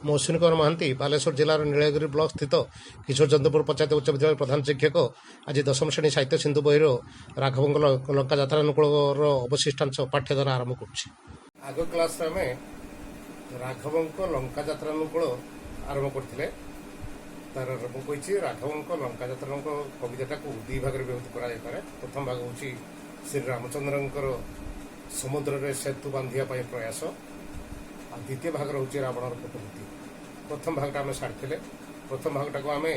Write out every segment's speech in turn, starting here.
ମୁଁ ଅଶ୍ୱିନୀ କୁମାର ମହାନ୍ତି ବାଲେଶ୍ୱର ଜିଲ୍ଲାର ନୀଳଗିରି ବ୍ଲକ ସ୍ଥିତ କିଶୋର ଚନ୍ଦ୍ରପୁର ପଞ୍ଚାୟତ ଉଚ୍ଚ ବିଦ୍ୟାଳୟ ପ୍ରଧାନ ଶିକ୍ଷକ ଆଜି ଦଶମ ଶ୍ରେଣୀ ସାହିତ୍ୟ ସିନ୍ଧୁ ବହିର ରାଘବଙ୍କ ଲଙ୍କା ଯାତ୍ରାନୁକୂଳର ଅବଶିଷ୍ଟାଂଶ ପାଠ୍ୟଧାରା ଆରମ୍ଭ କରୁଛି। ଆଗ କ୍ଲାସରେ ଆମେ ରାଘବଙ୍କ ଲଙ୍କା ଯାତ୍ରାନୁକୂଳ ଆରମ୍ଭ କରିଥିଲେ। ତାର ମୁଁ କହିଛି ରାଘବଙ୍କ ଲଙ୍କା ଯାତ୍ରାଙ୍କ କବିତାଟାକୁ ଦୁଇ ଭାଗରେ ବିଭକ୍ତ କରାଯାଇପାରେ। ପ୍ରଥମ ଭାଗ ହେଉଛି ଶ୍ରୀରାମଚନ୍ଦ୍ରଙ୍କର ସମୁଦ୍ରରେ ସେତୁ ବାନ୍ଧିବା ପାଇଁ ପ୍ରୟାସ, ଆଉ ଦ୍ୱିତୀୟ ଭାଗ ହେଉଛି ରାବଣର କୂଟନୀତି। ପ୍ରଥମ ଭାଗଟା ଆମେ ସାରିଥିଲେ। ପ୍ରଥମ ଭାଗଟାକୁ ଆମେ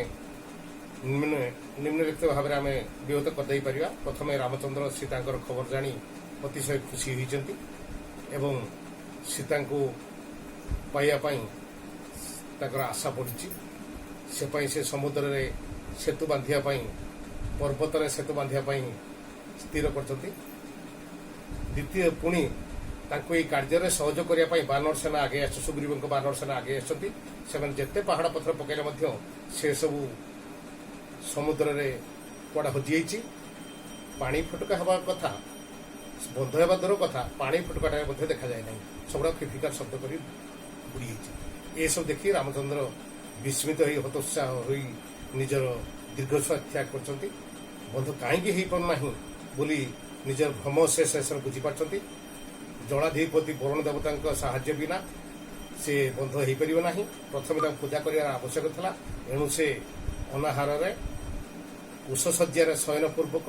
ନିମ୍ନଲିଖିତ ଭାବରେ ଆମେ ବିଭକ୍ତ କରିଦେଇପାରିବା। ପ୍ରଥମେ ରାମଚନ୍ଦ୍ର ସୀତାଙ୍କର ଖବର ଜାଣି ଅତିଶୟ ଖୁସି ହୋଇଛନ୍ତି ଏବଂ ସୀତାଙ୍କୁ ପାଇବା ପାଇଁ ତାଙ୍କର ଆଶା ବଢ଼ିଛି। ସେ ସମୁଦ୍ରରେ ସେତୁ ବାନ୍ଧିବା ପାଇଁ, ପର୍ବତରେ ସେତୁ ବାନ୍ଧିବା ପାଇଁ ସ୍ଥିର କରିଛନ୍ତି। ଦ୍ୱିତୀୟ ପୁଣି ତାଙ୍କୁ ଏହି କାର୍ଯ୍ୟରେ ସହଯୋଗ କରିବା ପାଇଁ ବାନର ସେନା ଆଗେଇ ଆସିଛନ୍ତି। ସୁଗ୍ରୀବଙ୍କ ବାନର ସେନା ଆଗେଇ ଆସିଛନ୍ତି। ସେମାନେ ଯେତେ ପାହାଡ଼ ପଥର ପକାଇଲେ ମଧ୍ୟ ସେସବୁ ସମୁଦ୍ରରେ କୁଆଡ଼େ ହଜିଯାଇଛି। ପାଣି ଫୁଟକା ହେବା କଥା, ବନ୍ଧ ହେବା ଦୂର କଥା, ପାଣି ଫୁଟକାଟା ମଧ୍ୟ ଦେଖାଯାଏ ନାହିଁ। ସବୁଗୁଡ଼ାକ ଫିଫିକାର ଶବ୍ଦ କରି ବୁଡ଼ିଯାଇଛି। ଏସବୁ ଦେଖି ରାମଚନ୍ଦ୍ର ବିସ୍ମିତ ହୋଇ ହତୋତ୍ସାହ ହୋଇ ନିଜର ଦୀର୍ଘଶ୍ୱାସ ତ୍ୟାଗ କରିଛନ୍ତି। ବନ୍ଧ କାହିଁକି ହୋଇପାରୁନାହିଁ ବୋଲି ନିଜର ଭ୍ରମ ସେ ଶେଷରେ ବୁଝିପାରୁଛନ୍ତି। ଜଳାଧିପତି ବରୁଣ ଦେବତାଙ୍କ ସାହାଯ୍ୟ ବିନା ସେ ବନ୍ଧ ହୋଇପାରିବ ନାହିଁ। ପ୍ରଥମେ ତାଙ୍କୁ ପୂଜା କରିବାର ଆବଶ୍ୟକ ଥିଲା। ଏଣୁ ସେ ଅନାହାରରେ କୁଶଶଯ୍ୟାରେ ଶୟନ ପୂର୍ବକ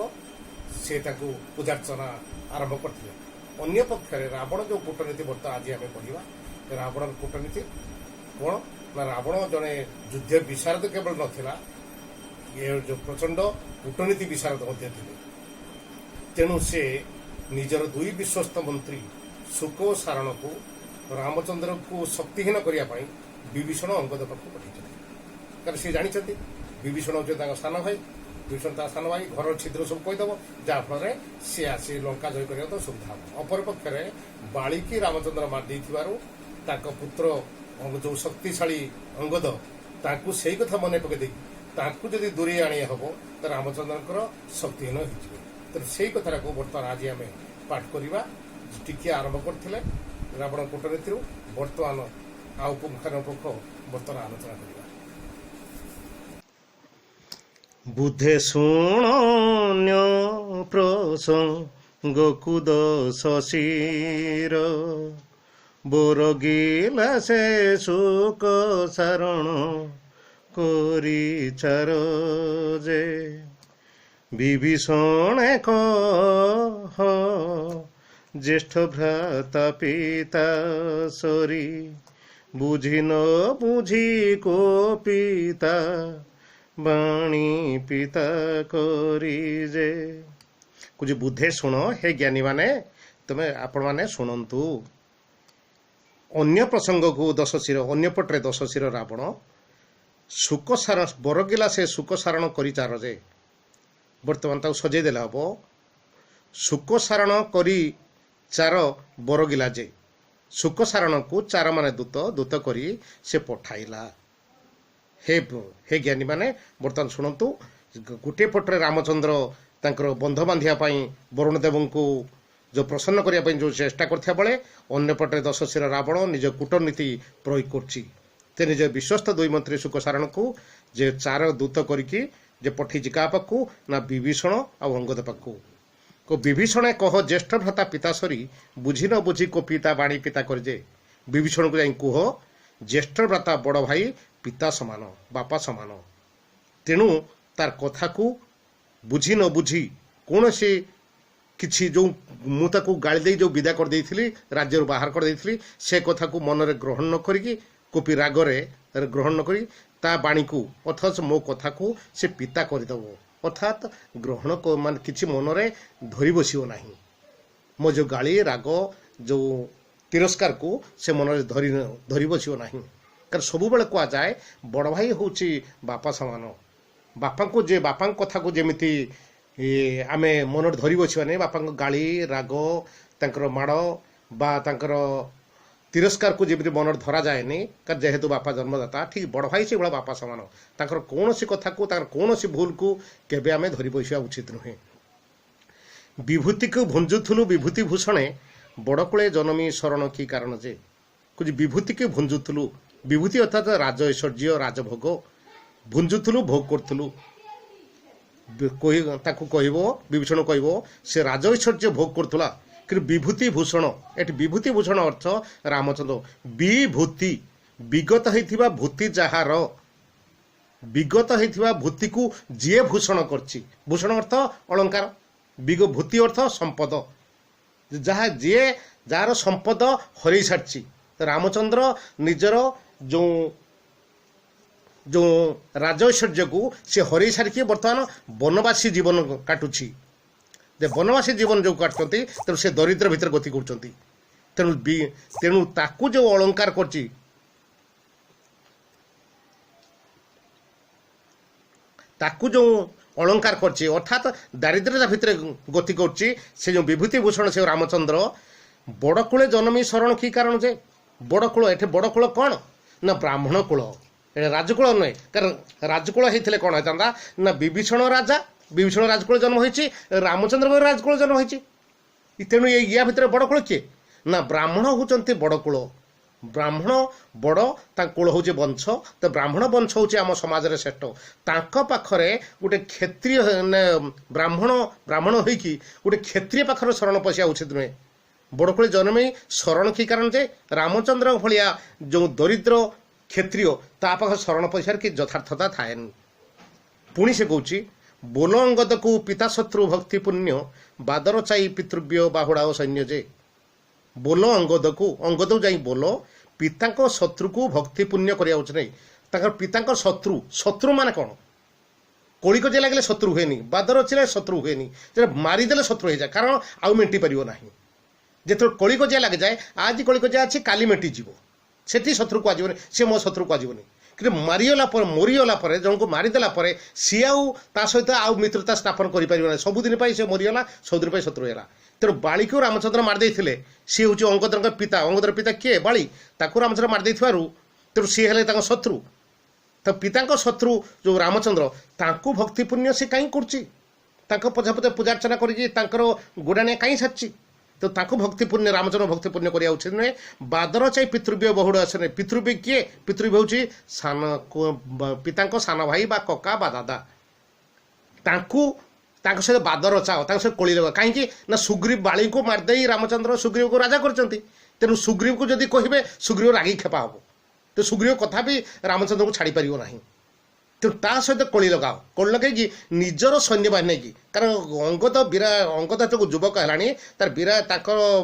ସେ ତାଙ୍କୁ ପୂଜାର୍ଚ୍ଚନା ଆରମ୍ଭ କରିଥିଲେ। ଅନ୍ୟ ପକ୍ଷରେ ରାବଣ ଯେଉଁ କୂଟନୀତି ବର୍ତ୍ତମାନ ଆଜି ଆମେ ପଢ଼ିବା, ରାବଣର କୂଟନୀତି କ'ଣ ନା, ରାବଣ ଜଣେ ଯୁଦ୍ଧ ବିଶାରଦ କେବଳ ନଥିଲା, ଏ ଯେଉଁ ପ୍ରଚଣ୍ଡ କୂଟନୀତି ବିଶାରଦ ମଧ୍ୟ ଥିଲେ। ତେଣୁ ସେ ନିଜର ଦୁଇ ବିଶ୍ୱସ୍ତ ମନ୍ତ୍ରୀ ଶୁକ ଓ ସାରଣକୁ ରାମଚନ୍ଦ୍ରଙ୍କୁ ଶକ୍ତିହୀନ କରିବା ପାଇଁ ବିଭୀଷଣ ଅଙ୍ଗଦ ପାଖକୁ ପଠାଇଛନ୍ତି। କାରଣ ସେ ଜାଣିଛନ୍ତି ବିଭୀଷଣ ହେଉଛି ତାଙ୍କ ସାନ ଭାଇ। ବିଭୀଷଣ ତା ସାନ ଭାଇ ଘରର ଛିଦ୍ର ସବୁ କହିଦେବ, ଯାହାଫଳରେ ସେ ଆସି ଲଙ୍କା ଜୟ କରିବାକୁ ତ ସୁବିଧା ହେବ। ଅପରପକ୍ଷରେ ବାଳିକି ରାମଚନ୍ଦ୍ର ମାରି ଦେଇଥିବାରୁ ତାଙ୍କ ପୁତ୍ର ଯେଉଁ ଶକ୍ତିଶାଳୀ ଅଙ୍ଗଦ, ତାଙ୍କୁ ସେଇ କଥା ମନେ ପକାଇ ଦେଇକି ତାଙ୍କୁ ଯଦି ଦୂରେଇ ଆଣିବା ହେବ ତ ରାମଚନ୍ଦ୍ରଙ୍କର ଶକ୍ତିହୀନ ହୋଇଯିବେ। ତେଣୁ ସେଇ କଥାଟାକୁ ବର୍ତ୍ତମାନ ଆଜି ଆମେ ପାଠ କରିବା। ଟିକିଏ ଆରମ୍ଭ କରିଥିଲେ ରାବଣ କୂଟନୀତିରୁ, ବର୍ତ୍ତମାନ ଆଉ ପୁଙ୍ଖାନୁପୁଙ୍ଖ ବର୍ତ୍ତମାନ ଆଲୋଚନା କରିବା। ବୁଧେ ଶୁଣ ପ୍ରସଙ୍ଗକୁ ଦଶଶିର, ବୋରଗିଲା ସେ ଶୁକ ସାରଣ କରିଚାର ଯେ, ବିଭୀଷଣେ କହ জ্যেষ্ঠ ভ্রাতা পিতা সরি, বুঝি ন বুঝি কো পিতা বাণী পিতা করি যে। କୁଛି ବୁଦ୍ଧେ ଶୁଣ, ହେ ଜ୍ଞାନୀ ମାନେ ତୁମେ ଆପଣ ମାନେ ଶୁଣନ୍ତୁ। ଅନ୍ୟ ପ୍ରସଙ୍ଗକୁ ଦଶଶିର, ଅନ୍ୟପଟରେ ଦଶଶିର ରାବଣ ଶୁକସାର ବରଗିଲା ସେ ଶୁକସାରଣ କରିଚାର ଯେ, ବର୍ତ୍ତମାନ ତାକୁ ସଜେଇ ଦେଲେ ହେବ। ଶୁକସାରଣ କରି ଚାର ବରଗିଲା ଯେ, ଶୁକସାରଣକୁ ଚାର ମାନେ ଦୂତ, ଦୂତ କରି ସେ ପଠାଇଲା। ହେ ଜ୍ଞାନୀ ମାନେ ବର୍ତ୍ତମାନ ଶୁଣନ୍ତୁ। ଗୋଟିଏ ପଟରେ ରାମଚନ୍ଦ୍ର ତାଙ୍କର ବନ୍ଧ ବାନ୍ଧିବା ପାଇଁ ବରୁଣ ଦେବଙ୍କୁ ଯେଉଁ ପ୍ରସନ୍ନ କରିବା ପାଇଁ ଯେଉଁ ଚେଷ୍ଟା କରିଥିବା ବେଳେ, ଅନ୍ୟପଟରେ ଦଶଶିର ରାବଣ ନିଜ କୂଟନୀତି ପ୍ରୟୋଗ କରୁଛି। ସେ ନିଜ ବିଶ୍ୱସ୍ତ ଦୁଇ ମନ୍ତ୍ରୀ ଶୁକସାରଣକୁ ଯେ ଚାର ଦୂତ କରିକି ଯେ ପଠେଇଛି କାହା ପାଖକୁ ନା, ବିଭୀଷଣ ଆଉ ଅଙ୍ଗଦ ପାଖକୁ। ବିଭୀଷଣେ କହ ଜ୍ୟେଷ୍ଠ ଭ୍ରାତା ପିତା ସରି, ବୁଝି ନ ବୁଝି କୋ ପିତା ବାଣୀ ପିତା କରିଯେ। ବିଭୀଷଣକୁ ଯାଇ କୁହ, ଜ୍ୟେଷ୍ଠ ଭ୍ରାତା ବଡ଼ ଭାଇ ପିତା ସମାନ, ବାପା ସମାନ। ତେଣୁ ତାର କଥାକୁ ବୁଝି ନ ବୁଝି, କୌଣସି କିଛି ଯେଉଁ ମୁଁ ତାକୁ ଗାଳି ଦେଇ ଯେଉଁ ବିଦା କରିଦେଇଥିଲି, ରାଜ୍ୟରୁ ବାହାର କରିଦେଇଥିଲି, ସେ କଥାକୁ ମନରେ ଗ୍ରହଣ ନ କରିକି, କୋପି ରାଗରେ ଗ୍ରହଣ ନ କରି ତା ବାଣୀକୁ ଅଥଚ ମୋ କଥାକୁ ସେ ପିତା କରିଦେବ, ଅର୍ଥାତ୍ ଗ୍ରହଣ ମାନେ କିଛି ମନରେ ଧରି ବସିବ ନାହିଁ। ମୋ ଯେଉଁ ଗାଳି ରାଗ ଯେଉଁ ତିରସ୍କାରକୁ ସେ ମନରେ ଧରି ବସିବ ନାହିଁ। କାରଣ ସବୁବେଳେ କୁହାଯାଏ ବଡ଼ ଭାଇ ହେଉଛି ବାପା ସମାନ। ବାପାଙ୍କୁ ବାପାଙ୍କ କଥାକୁ ଯେମିତି ଆମେ ମନରେ ଧରି ବସିବା ନାହିଁ, ବାପାଙ୍କ ଗାଳି ରାଗ ତାଙ୍କର ମାଡ଼ ବା ତାଙ୍କର ତିରସ୍କାରକୁ ଯେମିତି ମନରେ ଧରାଯାଏନି, କାରଣ ଯେହେତୁ ବାପା ଜନ୍ମଦାତା, ଠିକ୍ ବଡ଼ ଭାଇ ସେଇଭଳିଆ ବାପା ସମାନ। ତାଙ୍କର କୌଣସି କଥାକୁ, ତାଙ୍କର କୌଣସି ଭୁଲକୁ କେବେ ଆମେ ଧରି ବସିବା ଉଚିତ ନୁହେଁ। ବିଭୂତିକୁ ଭୁଞ୍ଜୁଥିଲୁ ବିଭୂତି ଭୂଷଣେ, ବଡ଼କୂଳେ ଜନମୀ ଶରଣ କି କାରଣ ଯେ। କହୁଛି ବିଭୂତିକୁ ଭୁଞ୍ଜୁଥିଲୁ, विभूति अर्थात राज ऐश्वर्य राजभोग भुंजुलु भोग करूँ विभीषण कह से राज ऐश्वर्य भोग करूला कि विभूति भूषण एटी विभूति भूषण अर्थ रामचंद्र विभूति विगत होता भूति जार विगत होता भूति को जी भूषण करछि भूषण अर्थ अलंकार भूति अर्थ संपद जहाँ जी जार संपद हरई सारी रामचंद्र निजर जो जो राज ऐश्वर्य को सी हरई सारिकी बर्तमान वनवासी जीवन काटुछि वनवासी जीवन जो काटुंट तेणु से दरिद्र भितर गति कर तेणु ताकू जो अलंकार करछि ताकू जो अलंकार करछि अर्थात दारिद्र्यता भितर गति करछि से जो विभूति भूषण से रामचंद्र बड़कूले जन्मी शरण की कारण जे बड़कूल एठे बड़कूल कौन ना ब्राह्मण कूल ये राजकूल नुहे कारण राजकूल होते कौन होता ना विभीषण राजकूल जन्म होती रामचंद्र राजकूल जन्म होती तेणु या भितर बड़कूल किए ना ब्राह्मण होती बड़कूल ब्राह्मण बड़ कूल हूँ वंश तो ब्राह्मण वंश हूँ आम समाज श्रेष्ठ तांको पाखरे गोटे क्षत्रिय ब्राह्मण होइकी गोटे क्षत्रिय पाखर शरण पशिया उचित नुहे बड़कूले जन्म शरण की कारण जे रामचंद्र भलिया जो दरिद्र क्षत्रिय ता पाख शरण पशियार कि यथार्थता थाएनि पुणी से कहूँ बोल अंगद को पिता शत्रु भक्ति पुण्य बादर चाई पितृव्य बाहुड़ा सैन्य जे बोल अंगद को जाई बोल पिता शत्रु को भक्ति पुण्य करिया उचित नहीं पिता शत्रु माने कौन कलिक जे लगे शत्रु हुए बादर चिले शत्रु हुए मारिदेले शत्रु हो जाए कारण आउ मेटी पार ना जो कलिक जे लगे जाए आज कलिक जे अच्छी काली मेटी जीव से शत्रु को आजनी सी मो शत्रु को आजनी कि मारिगला मरीगला जन को मारिदेला सी ता सहित आउ मित्रता स्थापन कर सबुदिन से मरीगला सबुदिन शत्रु है तेणु बाली को रामचंद्र मारिदे सी हूँ अंगदर पिता अंगदर पिता किए बाली ताकू रामचंद्र मारिदे तेणु सी है शत्रु तो पिता शत्रु जो रामचंद्र तांकू भक्ति पुण्य सी कहीं कर पछा पछा पूजार्चना कर गोड़ाणिया कहीं सारी तो ताकू भक्ति पुण्य रामचंद्र भक्ति पुण्य करिया उचित नुहे बादर चाहे पितृव्य बहुड़ आसने पितृव्य किए पितृव्य हूँ सान पिता सान भाई बा कका बा दादा तांकू सहित बादर चाओ सहित कोली लगा कहीं ना सुग्रीव बाली को मारदे रामचंद्र सुग्रीव को राजा करते तेणु सुग्रीव को जदि कहे सुग्रीव रागी खेपा हम तो सुग्रीव कथा भी रामचंद्र को छाड़ी पार ना तेणु ता सहित कोली लगाओ कोली लगे निजर सैन्य बाहिनी की कारण अंगद बीरा अंगद जो युवक है तार बीरा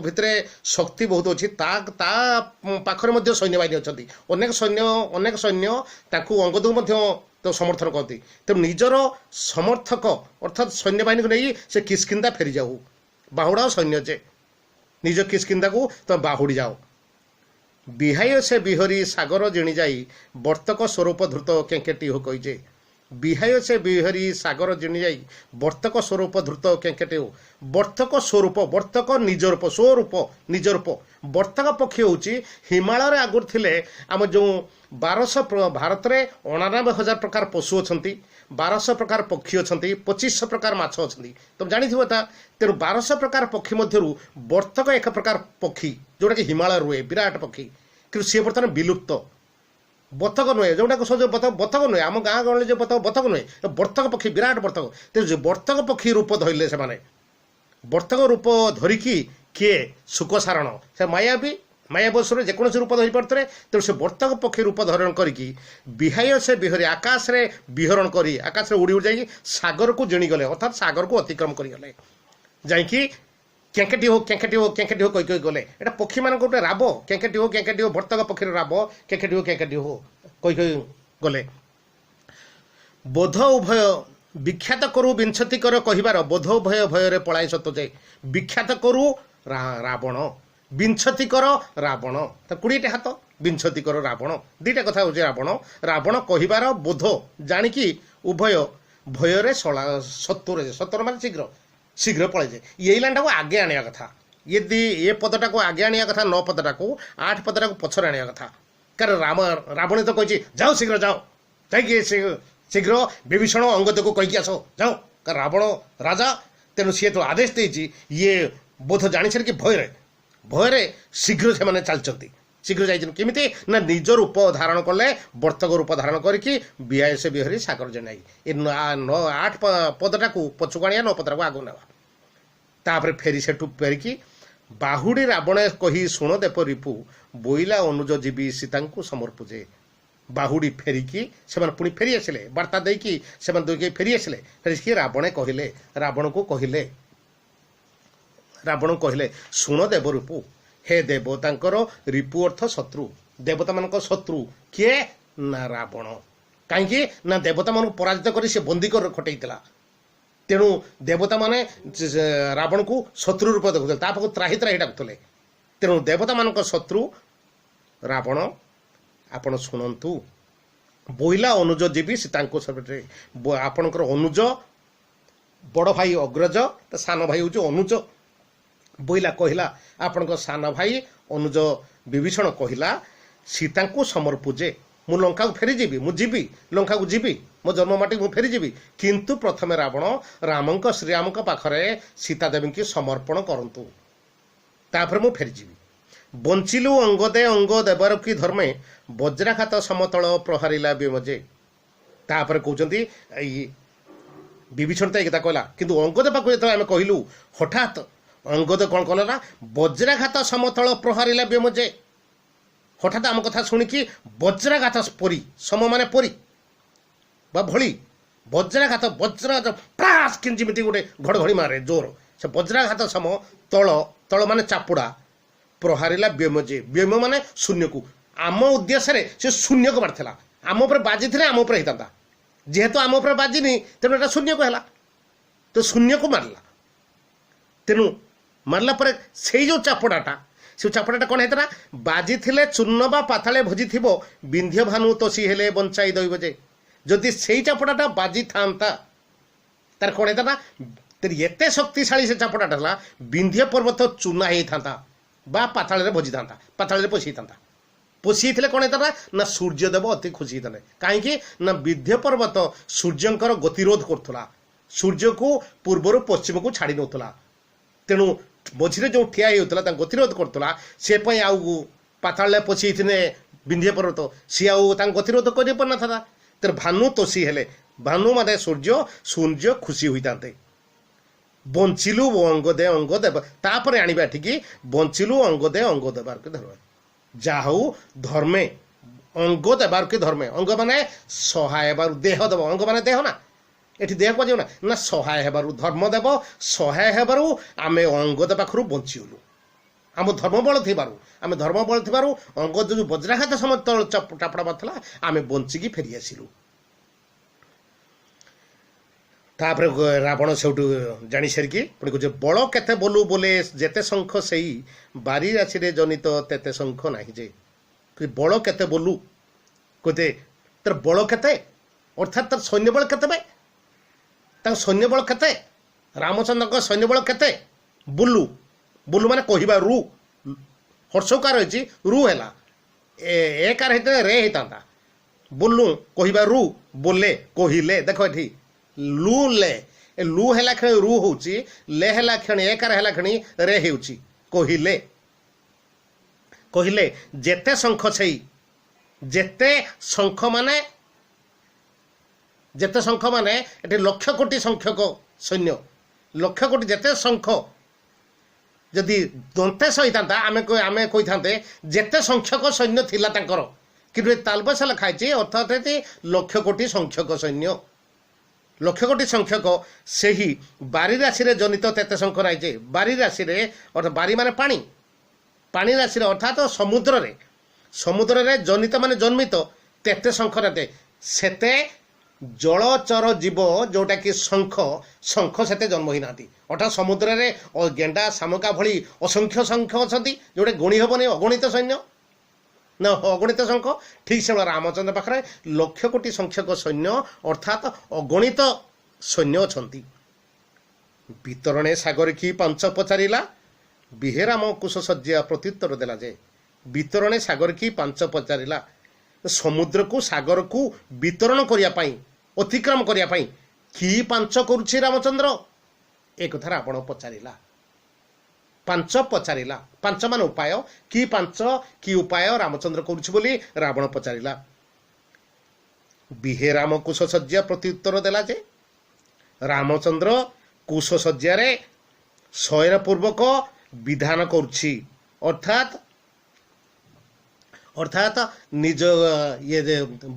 भितर शक्ति बहुत अच्छी पाखरे सैन्य बाहिनी अच्छा अनेक सैन्य अंगद को तो समर्थन करती तेणु निजर समर्थक अर्थात सैन्य बाहिनी को नहीं से किस्किंदा फेरी जाऊ बाहुड़ा सैन्य जे निज किस्किंदा को तुम बाहुड़ी जाओ बिहाय से बिहरी सागर जिणी जाई वर्तक स्वरूप धृत केंकेटी हो कहीजे बिहाय से बिहरी सागर जिणी जाई वर्तक स्वरूप धृत केंकेटी हो वर्तक स्वरूप वर्तक निज रूप स्वरूप निज रूप वर्तक पक्षी हूँ हिमालय आगुरी थे आम जो 1200 भारत में 99,000 प्रकार पशु अच्छा 1200 प्रकार पक्षी अच्छा 2500 प्रकार माछ अच्छा तुम जानी तेणु 1200 प्रकार पक्षी मध्य वर्तक एक प्रकार पक्षी जोटा कि हिमालय रुए विराट पक्षी कि सी बर्तमान विलुप्त बतक नुहे जोटा को सज बतक नुहे आम गाँ गहली जो बतक नुहे वर्तक पक्षी विराट वर्तक तेणु वर्तक पक्षी रूप धरले से वर्तक रूप धरिकी किए सुख सारण से मायाबी मायाबसर जेकोसी रूप धरी पारे तेणु से वर्तक पक्षी रूप धारण करके बिहाय से बिहरी आकाश रे विहरण करी आकाश उड़ी उड़ी जाकि सागर को जिणी गले अर्थात सागर को अतिक्रम करगले जाकि केंकेटी हो कही कही गले एटा पक्षी मान गोटे राब केंकेटी हो वर्तक पक्षी राब केंकेटी हो कही कही गले बोध उभय विख्यात करू विंशति कर कहिबार बोध उभय भय पलाय सत जाए विख्यात करू रावण विंशति कर रावण 20टा हाथ विंशति कर रावण दीटा कथा हूँ रावण कहिबार बोध जानिकी उभय भय सत्तर मान शीघ्र शीघ्र पड़े जाए ये लाइन को आगे आने कथा ये पदटा को आगे आने कथा 9 पदटा को 8 पदटा को पछर आने कथा कारण रावण तो कही जाओ शीघ्र जाओ जाइए शीघ्र विभीषण अंगद को कहीकि आस जाओ कारण रावण राजा तेणु सी तो आदेश देती ये बोध जानी सारिकी भय शीघ्र से चलती शीघ्र जाइछन केमिति ना निज रूप धारण कले वर्तक रूप धारण करके बिहायसे बिहरी सागर जनाई ए 8 पदटा को पछुकाणिया 9 पदटा को आगु नेवा तापर फेरी सेठू फेरिकी बाहुडी रावण कही शुण देप रिपु बोइला अनुज जीवी सीता को समर्पुजे बाहुडी फेरिकी से पुणी फेरी आसिले वार्ता देकी से फेरी आसिले फेरिकी रावण कहले रावण कहले शुण देव रिपु हे देवता रिपु अर्थ शत्रु देवता मान शत्रु किए ना रावण कहीं ना देवता मान पराजित कर बंदी कर खटईला तेणु देवता माने रावण को शत्रु रूप देखुले तापक त्राही त्राही डाकुले तेणु देवता मान शत्रु रावण आपण शुणु बोइला अनुज जीवी सीता आपणकर अनुज बड़ भाई अग्रज सान भाई हूँ अनुज बोइला कहला आपण सान भाई अनुज विभीषण कहला सीता को समर्पुजे मु लंका को फेरी जीवी मुझी लंका को जीवी मो जन्ममाटी मु फेरी जीवी किंतु प्रथमे रावण रामक श्रीरामक पाखरे सीता देवी की समर्पण करंतु तापर मु फेरी जीवी बंचिलु अंगदे अंग देवर की धर्मे वज्राघात समतल प्रहारिला विमजे तापर कहते विभीषण तो एक कहला किंतु अंगद पाक जो आम कहलु हठात अंगद कौन कल ना वज्राघात समतल प्रहारिला विमजे हठात आम कथा शुणिकी वज्राघात परी सम माने परी बा भली वज्राघात प्रास कि गोटे घड़घड़ी मारे जोर से वज्राघात सम तल तल माने चापुड़ा प्रहारिला व्यमजे व्यम माने शून्य को आम उद्देश्य से शून्य को मारला आम उपर बाजी थे आम उपर होता जेहेतु आम उपर बाजिनी तेणु एटा शून्य को है तो शून्य को मारला तेणु मारला पर से जो चापुड़ाटा से चापुड़ाटा कौन होता बाजी थे चूर्ण बा पाताले भोजी थी विंध्य भानु तोषी हेले बंचाई दैव जे जदि से चापुड़ाटा बाजी था तार कौन होता एत शक्तिशाली से चापुड़ाटा है विंध्य पर्वत चूना होता बा पाताल भोजी था पाताल पोषी था पोषी थे कौन होता ना सूर्यदेव अति खुशी होते कहीं ना विंध्य पर्वत सूर्यंकर गतिरोध करुला सूर्य को पूर्वर पश्चिम को छाड़ी नौला तेणु मझे जो ठिया होता गतिरोध करुला से आउ पाताल पोषी थे विंध्य पर्वत सी आउ गतिरोध कर पार था तेरे भानु तोषी हेले भानु माने सूर्य सूर्य खुशी होता बंचिलु अंग देव तापर आनिबा ठीक बंचिलु अंग देवार के धर्म जाहु धर्मे अंग देवार के धर्मे अंग माने सहाय देह देव अंग माने देह ना ये देह को ना ना सहाय हेबारु धर्म देव सहाय हेबारु आमे अंग दे पाखरु बंचिलु आम धर्म बल थिबारु आमे धर्म बल थिबारु अंग जो वज्राघात समत टापड़ा बाथला आमे बंचिकी फेरी आसिलु तापर रावण सेठू जानी सारिकी पुणी कहे बल केते बोलू बोले जेते शंख से बारी राशि रे जनित तेते शंख नाही जे बल केते बोलू कहते तर बल केते अर्थात तर सैन्य बल केते सैन्य बल केते रामचंद्र सैन्य बल केते बुलू बुलू माने कहवा रू हर्षकार रही रू है एकार रे होता बुलू कहवा रू बोले कहले देख ये लू ले लू है क्षण रू हूँ ले है क्षण एकार है क्षण रे होची कहले कहले जेते शंख से जेते शंख माने ये लक्ष कोटी संख्यक सैन्य लक्ष कोटी जेते शंख जदि दंते सही था आमे कही था जेते संख्यक सैन्य थिला तांकर कि तालबसा लिखाई अर्थात लक्ष कोटी संख्यक सैन्य लक्ष कोटी संख्यक से ही बारी राशि रे जनित तेते शंख नाई जे बारी राशि रे अर्थात बारी माने पानी पानी राशि रे अर्थात समुद्र रे जनित माने जन्मित तेते शंख नाते सेते जलचर जीव जोटा कि शंख शंख सेते जन्म ही नाती अर्थात समुद्र रे गेंडा शामुका भली असंख्य शंख अछंती जोटे गुणी हेबनी अगणित सैन्य न अगणित शंख ठीक से रामचंद्र पाखे लक्ष कोटी संख्यक सैन्य अर्थात अगणित सैन्य अछंती वितरणे सागर की पांच पचारिला बिहेराम कुश सज्जा प्रत्युत्तर देला जे वितरणे सागर की पांच पचारिला समुद्र को सागर को वितरण करने अतिक्रम करने कि पांच करुछि रामचंद्र एक कथा रावण पचारिला ପାଞ୍ଚ ପଚାରିଲା। ପାଞ୍ଚ ମାନ ଉପାୟ କି ପାଞ୍ଚ କି ଉପାୟ ରାମଚନ୍ଦ୍ର କରୁଛି ବୋଲି ରାବଣ ପଚାରିଲା। ବିହେ ରାମ କୁଶଶଯ୍ୟା ପ୍ରତ୍ୟୁତ୍ତର ଦେଲା ଯେ ରାମଚନ୍ଦ୍ର କୁଶଶଯ୍ୟାରେ ଶୟନ ପୂର୍ବକ ବିଧାନ କରୁଛି, ଅର୍ଥାତ୍ ନିଜ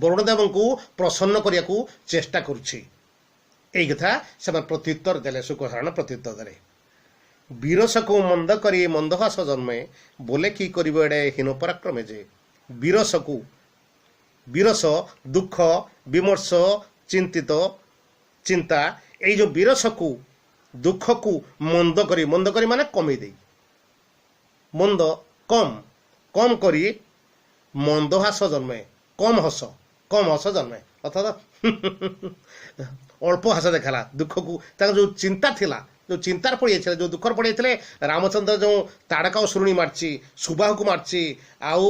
ବରୁଣଦେବଙ୍କୁ ପ୍ରସନ୍ନ କରିବାକୁ ଚେଷ୍ଟା କରୁଛି। এই কথা ସେମାନେ ପ୍ରତ୍ୟୁତ୍ତର ଦେଲେ। ଶୁକହରଣ ପ୍ରତ୍ୟୁତ୍ତର ଦେଲେ। ବିରସକୁ ମନ୍ଦ କରି ମନ୍ଦହାସ ଜନ୍ମେ ବୋଲେ କି କରିବ ଏଡ଼େ ହୀନ ପରାକ୍ରମେ ଯେ। ବିରସ ଦୁଃଖ ବିମର୍ଷ ଚିନ୍ତା ଏଇ ଯେଉଁ ବିରସକୁ ଦୁଃଖକୁ ମନ୍ଦ କରି ମାନେ କମେଇ ଦେଇ, ମନ୍ଦ କମ କରି ମନ୍ଦହାସ ଜନ୍ମେ କମ ହସ ଜନ୍ମେ, ଅର୍ଥାତ୍ ଅଳ୍ପ ହସ ଦେଖାଲା। ଦୁଃଖକୁ ତାଙ୍କର ଯେଉଁ ଚିନ୍ତା ଥିଲା, ଯେଉଁ ଚିନ୍ତାରେ ପଡ଼ିଯାଇଥିଲେ, ଯେଉଁ ଦୁଃଖରେ ପଡ଼ିଯାଇଥିଲେ, ରାମଚନ୍ଦ୍ର ଯେଉଁ ତାଡ଼କା ଅସୁରୁଣୀ ମାରିଛି, ସୁବାହୁକୁ ମାରିଛି, ଆଉ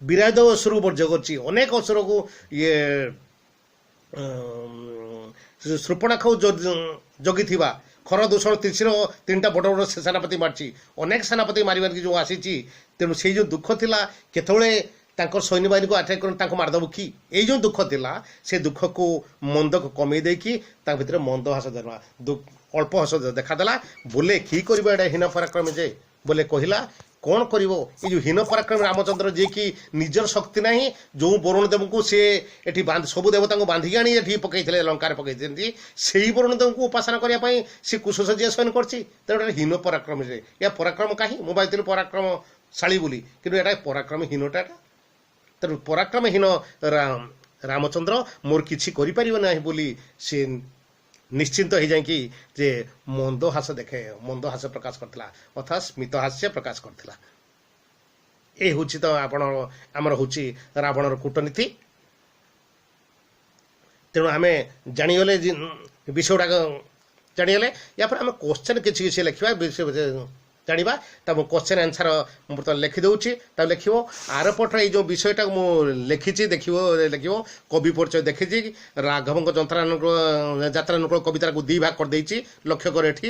ବିରାଜ ଅସୁରକୁ ବର୍ଜ୍ୟ କରିଛି, ଅନେକ ଅସୁରକୁ ଶୃପଣାଖକୁ ଜଗିଥିବା ଖର ଦୂଷଣ ତ୍ରିଶିର 3ଟା ବଡ଼ ବଡ଼ ସେନାପତି ମାରିଛି, ଅନେକ ସେନାପତି ମାରିବାରେ ଯେଉଁ ଆସିଛି। ତେଣୁ ସେଇ ଯେଉଁ ଦୁଃଖ ଥିଲା, କେତେବେଳେ ତାଙ୍କର ସୈନ୍ୟବାହିନୀକୁ ଆଟାକ୍ କରି ତାଙ୍କୁ ମାରିଦେବୁ କି, ଏଇ ଯେଉଁ ଦୁଃଖ ଥିଲା, ସେ ଦୁଃଖକୁ ମନ୍ଦକୁ କମେଇ ଦେଇକି ତାଙ୍କ ଭିତରେ ମନ୍ଦ ହସ ଦେଲା, ଅଳ୍ପ ହସ ଦେଖାଦେଲା। ବୋଲେ କି କରିବ ଏଇଟା ହୀନ ପରାକ୍ରମୀ ଯେ, ବୋଲେ କହିଲା କ'ଣ କରିବ ଏଇ ଯେଉଁ ହୀନ ପରାକ୍ରମୀ ରାମଚନ୍ଦ୍ର, ଯିଏକି ନିଜର ଶକ୍ତି ନାହିଁ, ଯେଉଁ ବରୁଣ ଦେବଙ୍କୁ ସେ ଏଠି ସବୁ ଦେବତାଙ୍କୁ ବାନ୍ଧିକି ଆଣି ଏଠି ପକାଇଥିଲେ, ଲଙ୍କାରେ ପକାଇଛନ୍ତି, ସେଇ ବରୁଣ ଦେବଙ୍କୁ ଉପାସନା କରିବା ପାଇଁ ସେ କୁଶଶଯ୍ୟା ଶୟନ କରିଛି। ତେଣୁ ଏଟା ହୀନ ପରାକ୍ରମୀ ଯେ। ଏହା ପରାକ୍ରମ କାହିଁ? ମୁଁ ଭାବିଥିଲି ପରାକ୍ରମଶାଳୀ ବୋଲି, କିନ୍ତୁ ଏଟା ପରାକ୍ରମ ହୀନଟା ଏଟା। ତେଣୁ ପରାକ୍ରମହୀନ ରାମଚନ୍ଦ୍ର ମୋର କିଛି କରିପାରିବ ନାହିଁ ବୋଲି ସେ ନିଶ୍ଚିନ୍ତ ହେଇଯାଇକି ଯେ ମନ୍ଦ ହାସ ପ୍ରକାଶ କରିଥିଲା, ଅର୍ଥାତ୍ ସ୍ମିତ ହାସ୍ୟ ପ୍ରକାଶ କରିଥିଲା। ଏ ହେଉଛି ତ ଆମର ହେଉଛି ରାବଣର କୂଟନୀତି। ତେଣୁ ଆମେ ଜାଣିଗଲେ ବିଷୟଗୁଡ଼ାକ ଜାଣିଗଲେ। ୟାପରେ ଆମେ କୋଶ୍ଚେନ୍ କିଛି ଲେଖିବା, ଜାଣିବା। ତା ମୁଁ କୋଶ୍ଚେନ୍ ଆନ୍ସର ମୁଁ ବର୍ତ୍ତମାନ ଲେଖିଦେଉଛି। ତାକୁ ଲେଖିବ ଆରପଟରେ ଏଇ ଯେଉଁ ବିଷୟଟାକୁ ମୁଁ ଲେଖିଛି ଲେଖିବ କବି ପରିଚୟ ଦେଖିଛି। ରାଘବଙ୍କ ଯାତ୍ରାନୁକୂଳ କବିତାକୁ 2 ଭାଗ କରିଦେଇଛି। ଲକ୍ଷ୍ୟ କର ଏଠି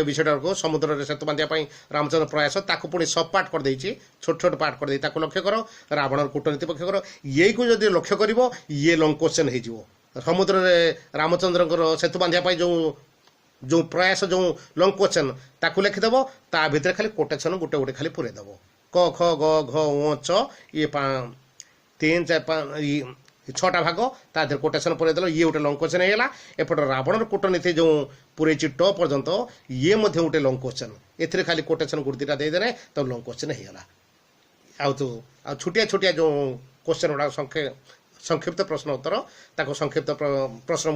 ବିଷୟଟାକୁ ସମୁଦ୍ରରେ ସେତୁ ବାନ୍ଧିବା ପାଇଁ ରାମଚନ୍ଦ୍ର ପ୍ରୟାସ, ତାକୁ ପୁଣି ସବ୍ ପାର୍ଟ କରିଦେଇଛି, ଛୋଟ ପାର୍ଟ କରିଦେଇ ତାକୁ ଲକ୍ଷ୍ୟ କର। ରାବଣର କୂଟନୀତି ଲକ୍ଷ୍ୟ କର। ଇଏକୁ ଯଦି ଲକ୍ଷ୍ୟ କରିବ ଇଏ ଲଙ୍ଗ କୋଶ୍ଚେନ୍ ହେଇଯିବ। ସମୁଦ୍ରରେ ରାମଚନ୍ଦ୍ରଙ୍କର ସେତୁ ବାନ୍ଧିବା ପାଇଁ ଯେଉଁ ପ୍ରୟାସ, ଯେଉଁ ଲଙ୍ଗ କୋଶ୍ଚେନ୍ ତାକୁ ଲେଖିଦେବ। ତା ଭିତରେ ଖାଲି କୋଟେସନ୍ ଗୋଟେ ଖାଲି ପୁରେଇ ଦେବ। କ ଖ ଗ ଘ ଙ ଚ ଇଏ 3 4 5 6ଟା ଭାଗ, ତା ଦେହରେ କୋଟେସନ୍ ପୁରେଇ ଦେଲ। ଇଏ ଗୋଟେ ଲଙ୍ଗ କୋଶ୍ଚେନ୍ ହେଇଗଲା। ଏପଟେ ରାବଣର କୂଟନୀତି ଯେଉଁ ପୁରେଇଛି ଟ ପର୍ଯ୍ୟନ୍ତ, ଇଏ ମଧ୍ୟ ଗୋଟେ ଲଙ୍ଗ କୋଶ୍ଚେନ୍। ଏଥିରେ ଖାଲି କୋଟେସନ୍ 2ଟା ଦେଇଦେଲେ ତ ଲଙ୍ଗ କୋଶ୍ଚେନ୍ ହେଇଗଲା। ଆଉ ଛୋଟିଆ ଯେଉଁ କୋଶ୍ଚେନ୍ ଗୁଡ଼ାକ ସଂକ୍ଷିପ୍ତ ପ୍ରଶ୍ନ ଉତ୍ତର, ତାକୁ ସଂକ୍ଷିପ୍ତ ପ୍ରଶ୍ନ